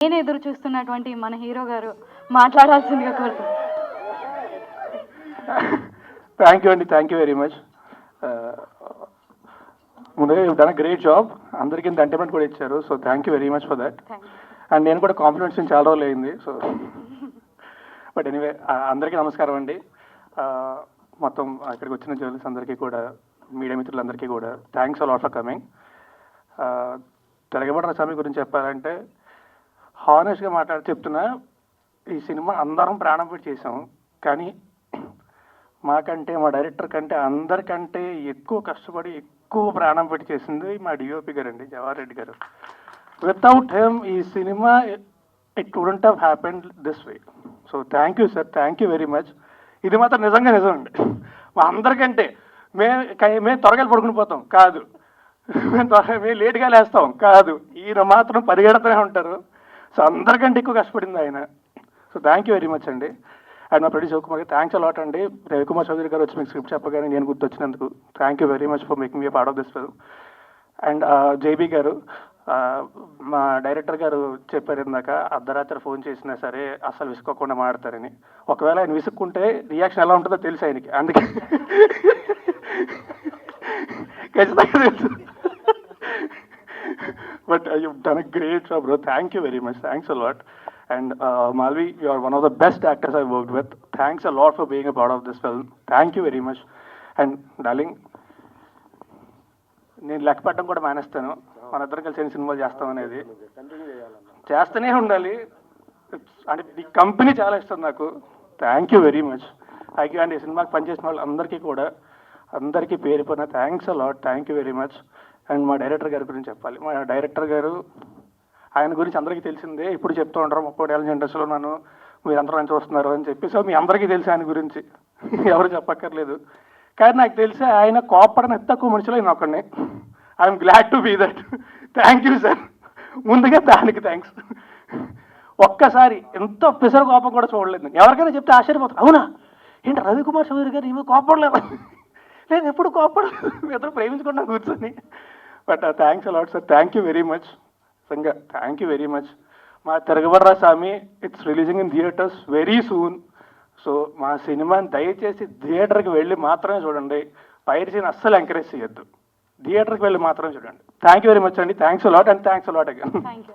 నేను ఎదురు చూస్తున్నటువంటి మన హీరో గారు మాట్లాడాల్సిందిగా కోరుతున్నాను. థ్యాంక్ యూ అండి, థ్యాంక్ యూ వెరీ మచ్. ముందుగా you done a great job. అందరికీ ఇంత ఎంటర్టైన్మెంట్ కూడా ఇచ్చారు, so thank you very much for that. And నేను కూడా కాంప్లిమెంట్స్ చాలా రోజులు అయింది, సో బట్ ఎనీవే అందరికీ నమస్కారం అండి. మొత్తం ఇక్కడికి వచ్చిన జర్నలిస్ట్ అందరికీ కూడా, మీడియా మిత్రులందరికీ కూడా థ్యాంక్స్ అలాట్ ఫర్ కమింగ్. తిరగబడిన స్వామి గురించి చెప్పాలంటే హానెస్ట్గా చెప్తున్నా, ఈ సినిమా అందరం ప్రాణం పెట్టి చేసాం, కానీ మాకంటే మా డైరెక్టర్ కంటే అందరికంటే ఎక్కువ కష్టపడి ఎక్కువ ప్రాణం పెట్టి చేసింది మా డిఓపి గారు అండి, జవహర్ రెడ్డి గారు. వితౌట్ హిమ్ ఈ cinema it wouldn't have happened this way. So thank you sir, thank you very much. ఇది మాత్రం నిజంగా నిజం అండి. మా అందరికంటే మేము త్వరగా పడుకుని పోతాం కాదు, మేము లేట్గా లేస్తాం కాదు, ఈయన మాత్రం పరిగెడుతూనే ఉంటారు. సో అందరికంటే ఎక్కువ కష్టపడింది ఆయన. So thank you very much అండి. అండ్ మా ప్రొడ్యూసర్ శివకుమార్ గారు థ్యాంక్స్ అలాట్ అండి. రవికుమార్ చౌదరి గారు వచ్చి మీకు స్క్రిప్ట్ చెప్పగానే నేను గుర్తొచ్చినందుకు thank you very much for making me part of this film. And JB garu, మా డైరెక్టర్ గారు చెప్పారు ఇందాక, అర్ధరాత్రి ఫోన్ చేసినా సరే అసలు విసుక్కోకుండా మాడతారని. ఒకవేళ ఆయన విసుక్కుంటే రియాక్షన్ ఎలా ఉంటుందో తెలుసు ఆయనకి, అందుకే ఖచ్చితంగా తెలుసు. But you've done a great job, bro. Thank you very much. Thanks a lot. And Malvi, you are one of the best actors I've worked with. Thanks a lot for being a part of this film. Thank you very much. And darling, నేను లెక్క పెట్టడం కూడా మానేస్తాను, మన ఇద్దరం కలిసి సినిమాలు చేస్తాం అనేది చేస్తూనే ఉండాలి. అంటే ఈ కంపెనీ చాలా ఇష్టం నాకు. Thank you very much. Thank you. And ఈ సినిమాకి పనిచేసిన వాళ్ళు అందరికీ కూడా, అందరికీ పేరు పైన thanks a lot. Thank you very much. And మా డైరెక్టర్ గారి గురించి చెప్పాలి. మా డైరెక్టర్ గారు, ఆయన గురించి అందరికీ తెలిసిందే, ఇప్పుడు చెప్తూ ఉంటారు 30 ఏళ్ళ ఇండస్ట్రీలో నన్ను మీరందరూ అని చూస్తున్నారు అని చెప్పి. సో మీ అందరికీ తెలిసి ఆయన గురించి ఎవరు చెప్పక్కర్లేదు. కానీ నాకు తెలిసి ఆయన కోపడని తక్కువ మనుషులు ఆయన ఒకడిని. I'm glad to be that. Thank you sir, ముందుగా దానికి థ్యాంక్స్. ఒక్కసారి ఎంత పిసరు కోపం కూడా చూడలేదు. ఎవరికైనా చెప్తే ఆశ్చర్యపోతారు, అవునా ఏంటి రవికుమార్ చౌదరి గారు ఏమో కోపడలేదు. నేను ఎప్పుడు కోపడలేదు, ఇద్దరు ప్రేమించుకున్నా కూర్చొని. But thanks a lot sir, thank you very much. సంగా థ్యాంక్ యూ వెరీ మచ్. మా Tiragabadara Saami it's releasing in theatres very soon. So మా సినిమాని దయచేసి థియేటర్కి వెళ్ళి మాత్రమే చూడండి, పైరసీని అస్సలు ఎంకరేజ్ చేయొద్దు, థియేటర్కి వెళ్ళి మాత్రమే చూడండి. థ్యాంక్ యూ వెరీ మచ్ అండి. Thanks a lot and thanks a lot again.